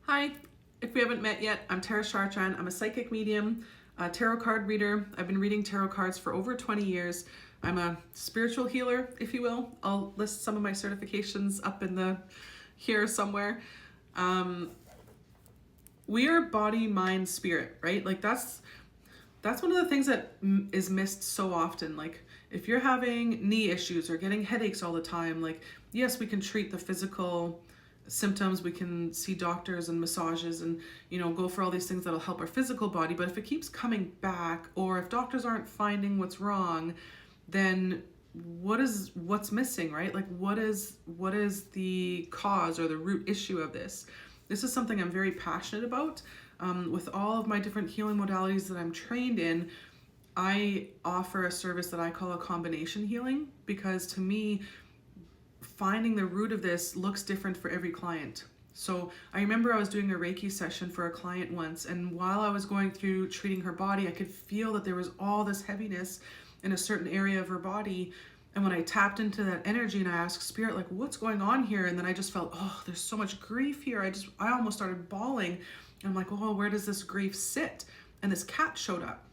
Hi, if we haven't met yet, I'm Tara Chartrand. I'm a psychic medium, a tarot card reader. I've been reading tarot cards for over 20 years. I'm a spiritual healer, if you will. I'll list some of my certifications up in the here somewhere. We are body, mind, spirit, right? Like that's one of the things that is missed so often. Like if you're having knee issues or getting headaches all the time, like yes, we can treat the physical symptoms, we can see doctors and massages and go for all these things that'll help our physical body, but if it keeps coming back or if doctors aren't finding what's wrong, then what's missing, right? Like what is the cause or the root issue of this? This is something I'm very passionate about. With all of my different healing modalities that I'm trained in, I offer a service that I call a combination healing, because to me, finding the root of this looks different for every client. So I remember I was doing a Reiki session for a client once, and while I was going through treating her body, I could feel that there was all this heaviness in a certain area of her body. And when I tapped into that energy and I asked Spirit, like, what's going on here? And then I just felt, oh, there's so much grief here. I almost started bawling. And I'm like, oh, where does this grief sit? And this cat showed up.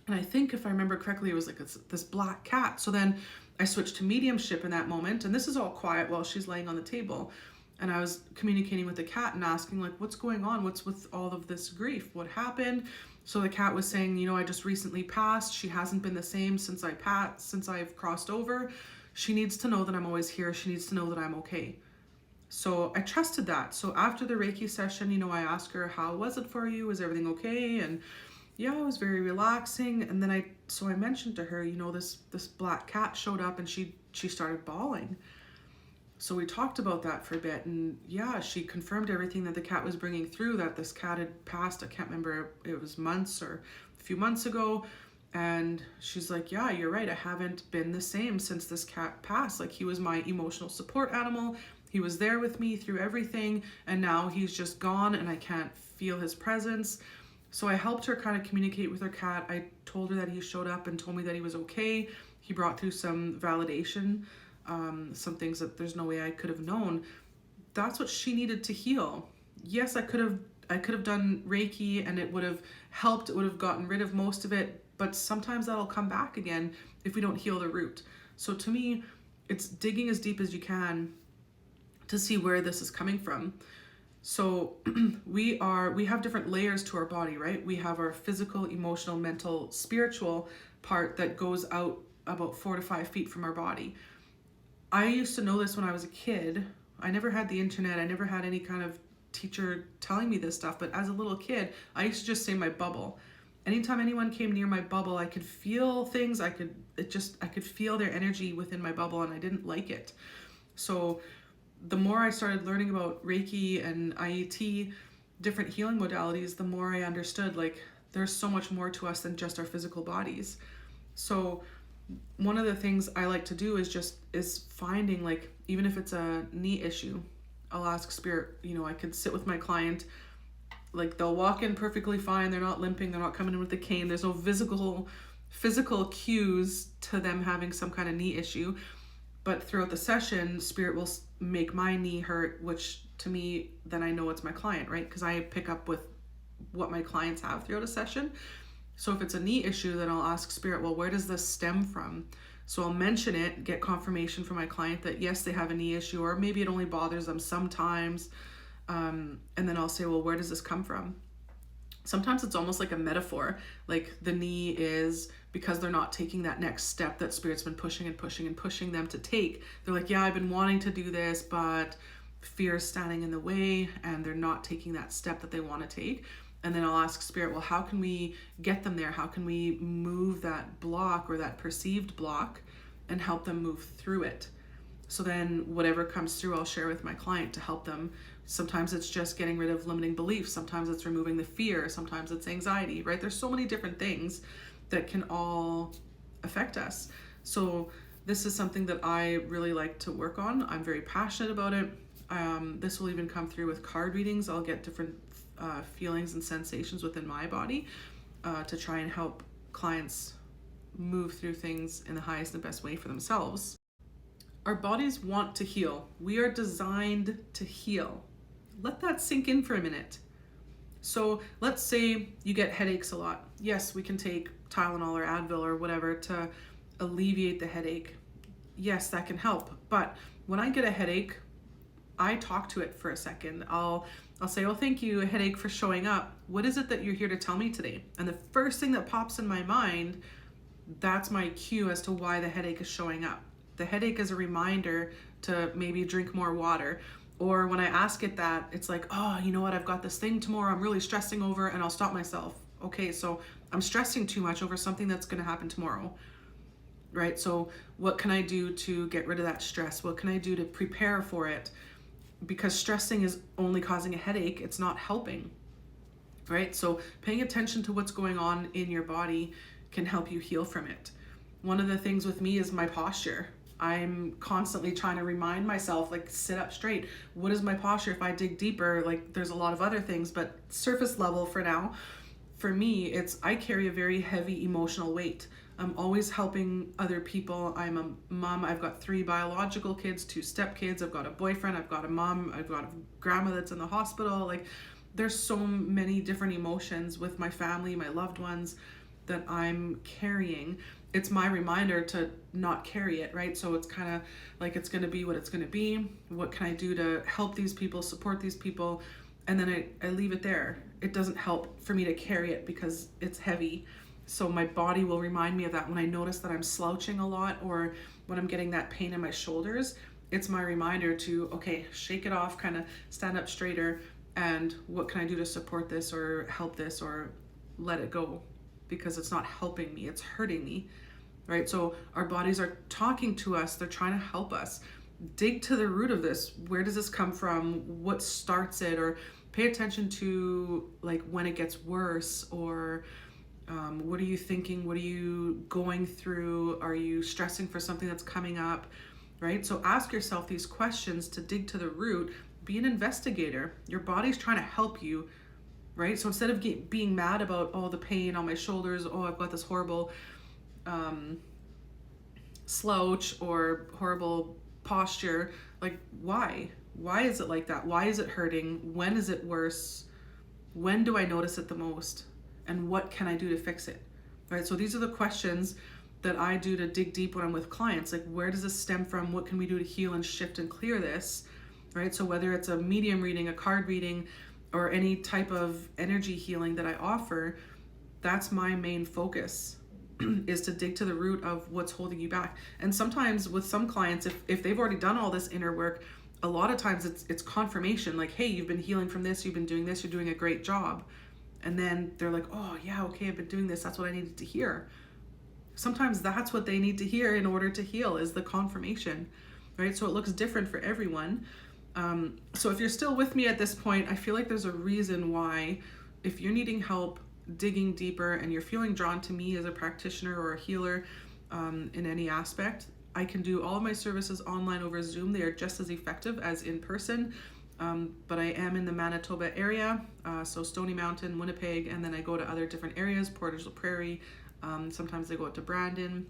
And I think if I remember correctly, it was like this black cat. So then I switched to mediumship in that moment. And this is all quiet while she's laying on the table. And I was communicating with the cat and asking, like, what's going on? What's with all of this grief? What happened? So the cat was saying, I just recently passed. She hasn't been the same since I've crossed over. She needs to know that I'm always here. She needs to know that I'm okay. So I trusted that. So after the Reiki session, I asked her, how was it for you? Was everything okay? And yeah, it was very relaxing. And then I mentioned to her, this black cat showed up and she started bawling. So we talked about that for a bit, and yeah, she confirmed everything that the cat was bringing through, that this cat had passed. I can't remember, it was months or a few months ago. And she's like, yeah, you're right. I haven't been the same since this cat passed. Like, he was my emotional support animal. He was there with me through everything. And now he's just gone and I can't feel his presence. So I helped her kind of communicate with her cat. I told her that he showed up and told me that he was okay. He brought through some validation, some things that there's no way I could have known. That's what she needed to heal. Yes, I could have done Reiki and it would have helped. It would have gotten rid of most of it, but sometimes that'll come back again if we don't heal the root. So to me, it's digging as deep as you can to see where this is coming from. So we have different layers to our body, right? We have our physical, emotional, mental, spiritual part that goes out about 4 to 5 feet from our body. I used to know this when I was a kid. I never had the internet. I never had any kind of teacher telling me this stuff. But as a little kid, I used to just say my bubble. Anytime anyone came near my bubble, I could feel things. I could feel their energy within my bubble, and I didn't like it. So the more I started learning about Reiki and IET, different healing modalities, the more I understood, like, there's so much more to us than just our physical bodies. So one of the things I like to do is finding, like, even if it's a knee issue, I'll ask Spirit, I could sit with my client, like, they'll walk in perfectly fine, they're not limping, they're not coming in with a cane, there's no physical cues to them having some kind of knee issue. But throughout the session, Spirit will make my knee hurt, which to me, then I know it's my client, right? Because I pick up with what my clients have throughout a session. So if it's a knee issue, then I'll ask Spirit, well, where does this stem from? So I'll mention it, get confirmation from my client that yes, they have a knee issue, or maybe it only bothers them sometimes. And then I'll say, well, where does this come from? Sometimes it's almost like a metaphor, like the knee is because they're not taking that next step that Spirit's been pushing and pushing and pushing them to take. They're like, yeah, I've been wanting to do this, but fear is standing in the way and they're not taking that step that they want to take. And then I'll ask Spirit, well, how can we get them there? How can we move that block or that perceived block and help them move through it? So then whatever comes through, I'll share with my client to help them. Sometimes it's just getting rid of limiting beliefs. Sometimes it's removing the fear. Sometimes it's anxiety, right? There's so many different things that can all affect us. So this is something that I really like to work on. I'm very passionate about it. This will even come through with card readings. I'll get different feelings and sensations within my body to try and help clients move through things in the highest and best way for themselves. Our bodies want to heal. We are designed to heal. Let that sink in for a minute. So let's say you get headaches a lot. Yes, we can take Tylenol or Advil or whatever to alleviate the headache. Yes, that can help. But when I get a headache, I talk to it for a second. I'll say, "Oh, thank you, headache, for showing up. What is it that you're here to tell me today?" And the first thing that pops in my mind, that's my cue as to why the headache is showing up. The headache is a reminder to maybe drink more water. Or when I ask it that, it's like, "Oh, you know what? I've got this thing tomorrow I'm really stressing over," and I'll stop myself. Okay, so I'm stressing too much over something that's going to happen tomorrow, right? So what can I do to get rid of that stress? What can I do to prepare for it? Because stressing is only causing a headache, it's not helping, right? So paying attention to what's going on in your body can help you heal from it. One of the things with me is my posture. I'm constantly trying to remind myself, like, sit up straight. What is my posture? If I dig deeper, like, there's a lot of other things, but surface level for now, for me, it's I carry a very heavy emotional weight. I'm always helping other people. I'm a mom. I've got 3 biological kids, 2 step kids. I've got a boyfriend. I've got a mom. I've got a grandma that's in the hospital. Like, there's so many different emotions with my family, my loved ones, that I'm carrying. It's my reminder to not carry it, right? So it's kind of like, it's going to be what it's going to be. What can I do to help these people, support these people? And then I leave it there. It doesn't help for me to carry it because it's heavy. So my body will remind me of that when I notice that I'm slouching a lot, or when I'm getting that pain in my shoulders. It's my reminder to, okay, shake it off, kind of stand up straighter, and what can I do to support this or help this or let it go, because it's not helping me, it's hurting me, right? So our bodies are talking to us, they're trying to help us. Dig to the root of this. Where does this come from? What starts it? Or pay attention to, like, when it gets worse, or what are you thinking? What are you going through? Are you stressing for something that's coming up, right? So ask yourself these questions to dig to the root. Be an investigator. Your body's trying to help you, right? So instead of being mad about, oh, the pain on my shoulders, oh, I've got this horrible slouch or horrible posture, like, why? Why is it like that? Why is it hurting? When is it worse? When do I notice it the most? And what can I do to fix it? Right? So these are the questions that I do to dig deep when I'm with clients. Like, where does this stem from? What can we do to heal and shift and clear this? Right? So whether it's a medium reading, a card reading, or any type of energy healing that I offer, that's my main focus, is to dig to the root of what's holding you back. And sometimes with some clients, if they've already done all this inner work, a lot of times it's confirmation, like, hey, you've been healing from this, you've been doing this, you're doing a great job. And then they're like, oh yeah, okay, I've been doing this, that's what I needed to hear. Sometimes that's what they need to hear in order to heal, is the confirmation, right? So it looks different for everyone. So if you're still with me at this point, I feel like there's a reason why, if you're needing help digging deeper and you're feeling drawn to me as a practitioner or a healer in any aspect, I can do all of my services online over Zoom. They are just as effective as in person. But I am in the Manitoba area, so Stony Mountain, Winnipeg, and then I go to other different areas, Portage la Prairie, sometimes I go out to Brandon.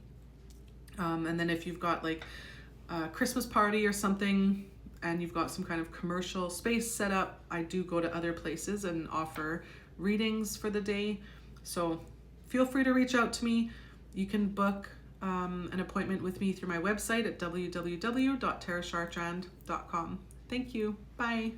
And then if you've got like a Christmas party or something, and you've got some kind of commercial space set up, I do go to other places and offer readings for the day. So feel free to reach out to me. You can book an appointment with me through my website at www.tarachartrand.com. Thank you. Bye.